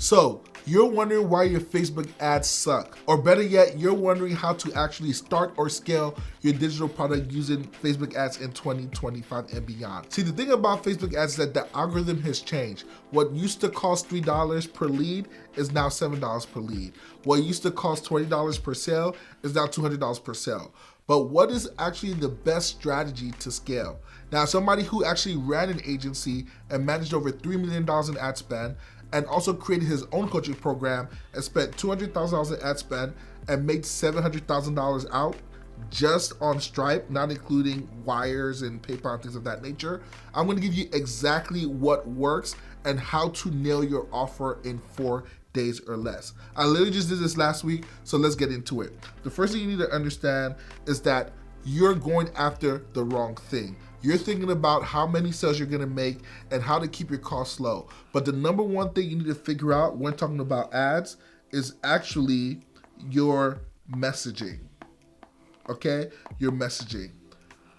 So, you're wondering why your Facebook ads suck, or better yet, you're wondering how to actually start or scale your digital product using Facebook ads in 2025 and beyond. See, the thing about Facebook ads is that the algorithm has changed. What used to cost $3 per lead is now $7 per lead. What used to cost $20 per sale is now $200 per sale. But what is actually the best strategy to scale? Now, somebody who actually ran an agency and managed over $3 million in ad spend and also created his own coaching program and spent $200,000 in ad spend and made $700,000 out just on Stripe, not including wires and PayPal and things of that nature. I'm gonna give you exactly what works and how to nail your offer in 4 days or less. I literally just did this last week, so let's get into it. The first thing you need to understand is that you're going after the wrong thing. You're thinking about how many sales you're gonna make and how to keep your costs low. But the number one thing you need to figure out when talking about ads is actually your messaging, okay? Your messaging.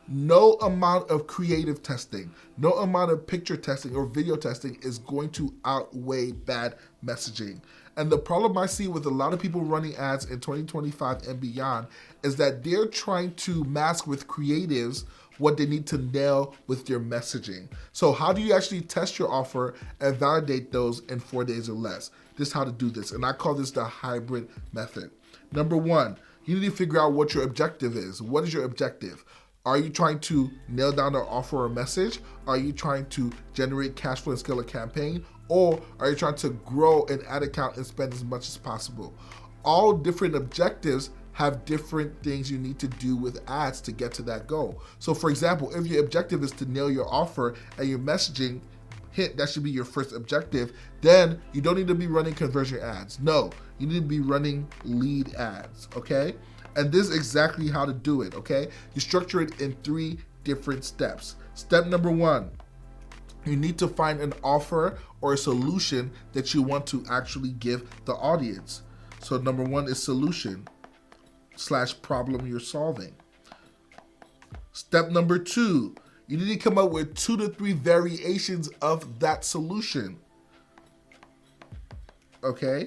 No amount of creative testing, no amount of picture testing or video testing is going to outweigh bad messaging. And the problem I see with a lot of people running ads in 2025 and beyond is that they're trying to mask with creatives what they need to nail with your messaging. So how do you actually test your offer and validate those in 4 days or less? This is how to do this, and I call this the hybrid method. Number one, you need to figure out what your objective is. What is your objective? Are you trying to nail down an offer or message? Are you trying to generate cash flow and scale a campaign? Or are you trying to grow an ad account and spend as much as possible? All different objectives have different things you need to do with ads to get to that goal. So for example, if your objective is to nail your offer and your messaging hit, that should be your first objective, then you don't need to be running conversion ads. No, you need to be running lead ads, okay? And this is exactly how to do it, okay? You structure it in 3 different steps. Step number 1, you need to find an offer or a solution that you want to actually give the audience. So number 1 is solution / problem you're solving. Step number 2, you need to come up with 2 to 3 variations of that solution, okay?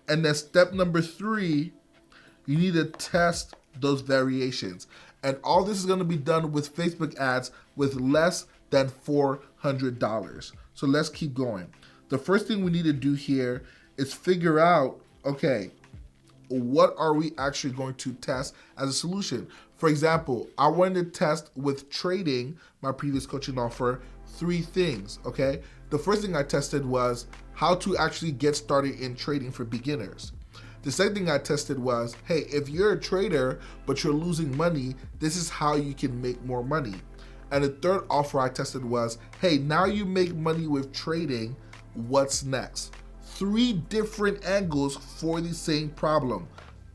And then step number 3, you need to test those variations. And all this is gonna be done with Facebook ads with less than $400. So let's keep going. The first thing we need to do here is figure out, okay, what are we actually going to test as a solution? For example, I wanted to test with trading, my previous coaching offer, 3 things, okay? The first thing I tested was how to actually get started in trading for beginners. The second thing I tested was, hey, if you're a trader but you're losing money, this is how you can make more money. And the third offer I tested was, hey, now you make money with trading, what's next? 3 different angles for the same problem.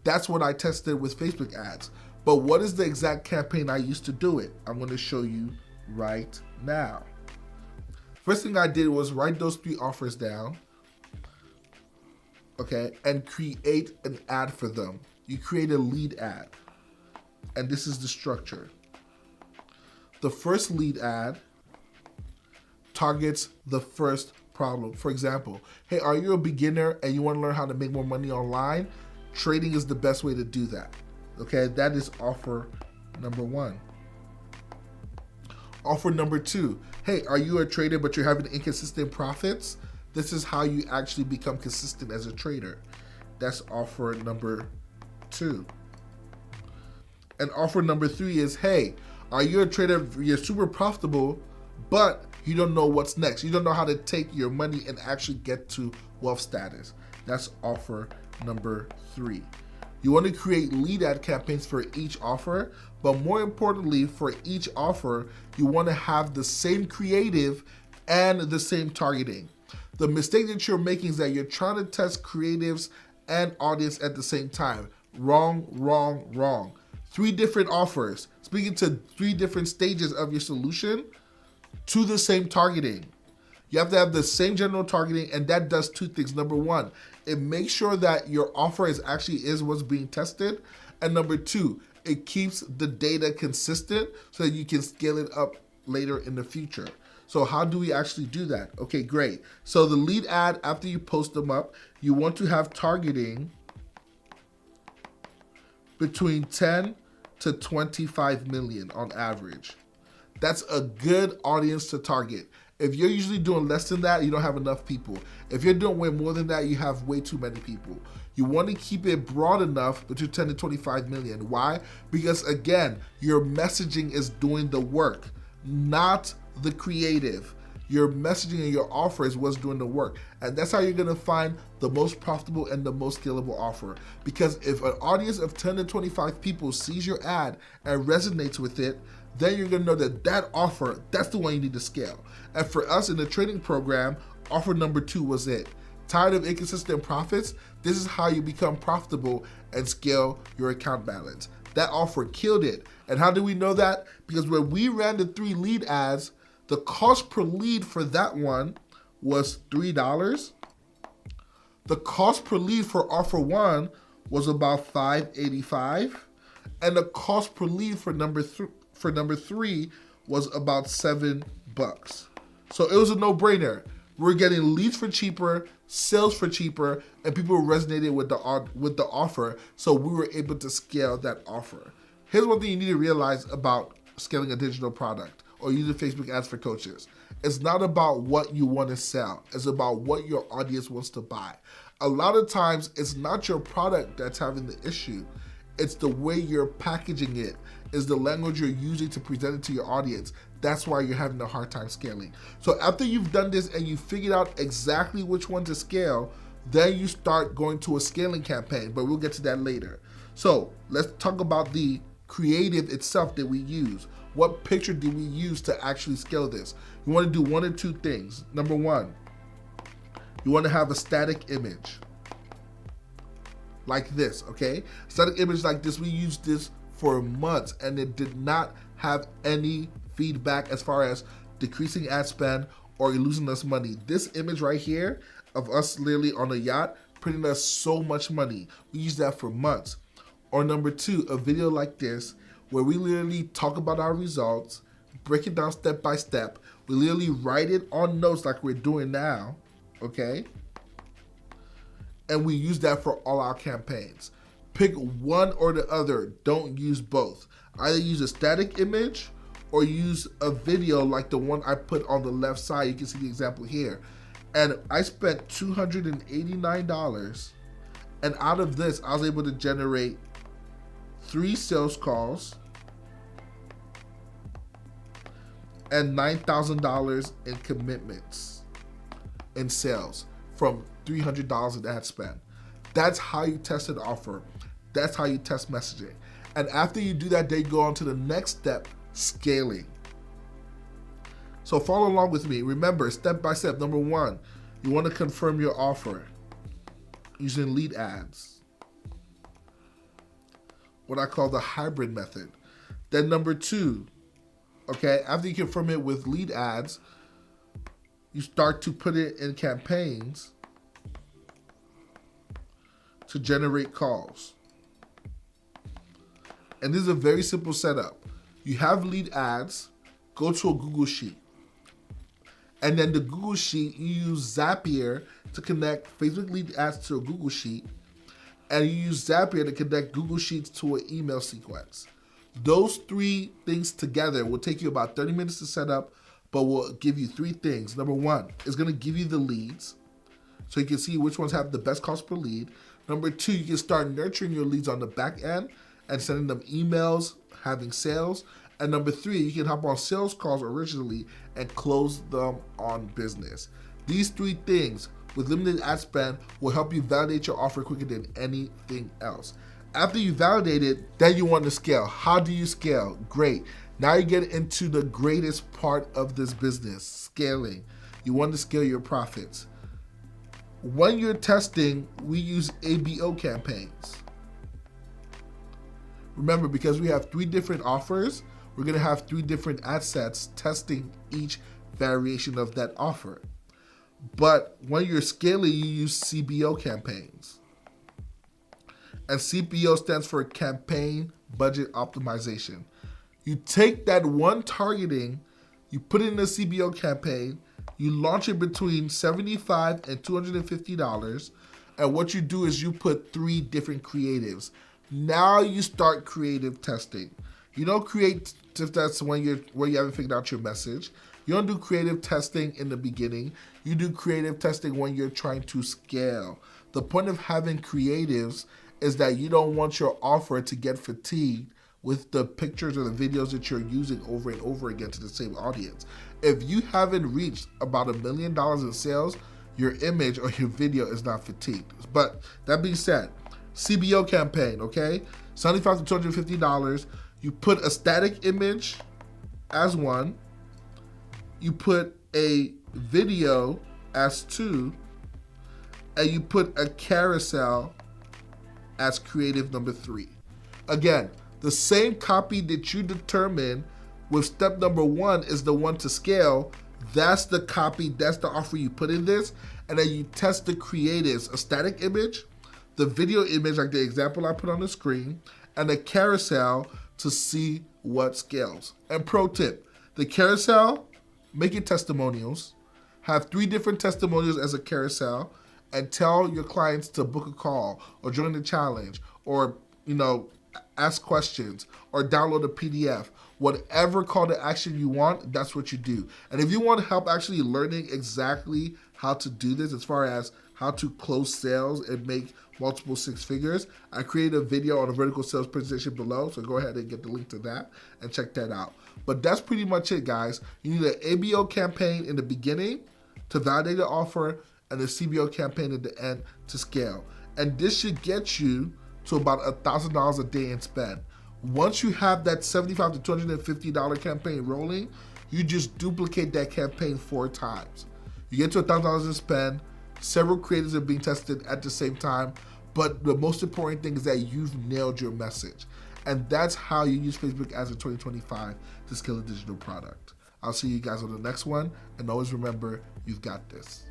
That's what I tested with Facebook ads. But what is the exact campaign I used to do it? I'm gonna show you right now. First thing I did was write those 3 offers down, okay, and create an ad for them. You create a lead ad, and this is the structure. The first lead ad targets the first problem. For example, hey, are you a beginner and you want to learn how to make more money online? Trading is the best way to do that, okay? That is offer number 1. Offer number 2, hey, are you a trader but you're having inconsistent profits? This is how you actually become consistent as a trader. That's offer number 2. And offer number 3 is, hey, are you a trader, you're super profitable, but you don't know what's next. You don't know how to take your money and actually get to wealth status. That's offer number 3. You want to create lead ad campaigns for each offer, but more importantly, for each offer, you want to have the same creative and the same targeting. The mistake that you're making is that you're trying to test creatives and audience at the same time. Wrong, wrong, wrong. 3 different offers, speaking to 3 different stages of your solution to the same targeting. You have to have the same general targeting, and that does 2 things. Number 1, it makes sure that your offer is what's being tested. And number 2, it keeps the data consistent so that you can scale it up later in the future. So how do we actually do that? Okay, great. So the lead ad, after you post them up, you want to have targeting between 10 to 25 million on average. That's a good audience to target. If you're usually doing less than that, you don't have enough people. If you're doing way more than that, you have way too many people. You want to keep it broad enough between 10 to 25 million. Why? Because again, your messaging is doing the work, not the creative. Your messaging and your offer is what's doing the work. And that's how you're gonna find the most profitable and the most scalable offer. Because if an audience of 10 to 25 people sees your ad and resonates with it, then you're gonna know that that offer, that's the one you need to scale. And for us in the training program, offer number 2 was it. Tired of inconsistent profits? This is how you become profitable and scale your account balance. That offer killed it. And how do we know that? Because when we ran the 3 lead ads, the cost per lead for that one was $3. The cost per lead for offer 1 was about $5.85, and the cost per lead for number 3 was about $7. So it was a no-brainer. We're getting leads for cheaper, sales for cheaper, and people resonated with the offer, so we were able to scale that offer. Here's one thing you need to realize about scaling a digital product or using Facebook ads for coaches. It's not about what you want to sell. It's about what your audience wants to buy. A lot of times, it's not your product that's having the issue. It's the way you're packaging it. It's the language you're using to present it to your audience. That's why you're having a hard time scaling. So after you've done this and you figured out exactly which one to scale, then you start going to a scaling campaign, but we'll get to that later. So let's talk about the creative itself that we use. What picture do we use to actually scale this? You want to do one or two things. Number 1, you want to have a static image like this, okay? Static image like this, we used this for months and it did not have any feedback as far as decreasing ad spend or losing us money. This image right here of us literally on a yacht printing us so much money. We used that for months. Or number 2, a video like this where we literally talk about our results, break it down step by step. We literally write it on notes like we're doing now, okay? And we use that for all our campaigns. Pick one or the other. Don't use both. Either use a static image or use a video like the one I put on the left side. You can see the example here. And I spent $289. And out of this, I was able to generate 3 sales calls and $9,000 in commitments in sales from $300 in ad spend. That's how you test an offer. That's how you test messaging. And after you do that, they go on to the next step, scaling. So follow along with me. Remember, step by step. Number 1, you want to confirm your offer using lead ads, what I call the hybrid method. Then number 2, okay, after you confirm it with lead ads, you start to put it in campaigns to generate calls. And this is a very simple setup. You have lead ads, go to a Google Sheet. And then the Google Sheet, you use Zapier to connect Facebook lead ads to a Google Sheet. And you use Zapier to connect Google Sheets to an email sequence. Those 3 things together will take you about 30 minutes to set up, but will give you 3 things. Number 1, it's going to give you the leads, so you can see which ones have the best cost per lead. Number 2, you can start nurturing your leads on the back end and sending them emails, having sales. And number 3, you can hop on sales calls originally and close them on business. These 3 things with limited ad spend will help you validate your offer quicker than anything else. After you validate it, then you want to scale. How do you scale? Great. Now you get into the greatest part of this business, scaling. You want to scale your profits. When you're testing, we use ABO campaigns. Remember, because we have 3 different offers, we're going to have 3 different ad sets testing each variation of that offer. But when you're scaling, you use CBO campaigns. And CBO stands for Campaign Budget Optimization. You take that one targeting you put it in a CBO campaign, you launch it between $75 and $250, and what you do is you put 3 different creatives. Now you start creative testing. You don't create tests when you haven't figured out your message. You don't do creative testing in the beginning. You do creative testing when you're trying to scale. The point of having creatives is that you don't want your offer to get fatigued with the pictures or the videos that you're using over and over again to the same audience. If you haven't reached about $1 million in sales, your image or your video is not fatigued. But that being said, CBO campaign, okay? $75 to $250. You put a static image as 1. You put a video as 2. And you put a carousel as creative number 3. Again, the same copy that you determine with step number 1 is the one to scale. That's the copy, that's the offer you put in this, and then you test the creatives, a static image, the video image like the example I put on the screen, and a carousel to see what scales. And pro tip, the carousel, make it testimonials, have 3 different testimonials as a carousel, and tell your clients to book a call or join the challenge or, ask questions or download a PDF. Whatever call to action you want, that's what you do. And if you want help actually learning exactly how to do this as far as how to close sales and make multiple 6 figures, I created a video on a vertical sales presentation below, so go ahead and get the link to that and check that out. But that's pretty much it, guys. You need an ABO campaign in the beginning to validate the offer and a CBO campaign at the end to scale. And this should get you to about $1,000 a day in spend. Once you have that $75 to $250 campaign rolling, you just duplicate that campaign 4 times. You get to $1,000 in spend, several creatives are being tested at the same time, but the most important thing is that you've nailed your message. And that's how you use Facebook ads in 2025 to scale a digital product. I'll see you guys on the next one, and always remember, you've got this.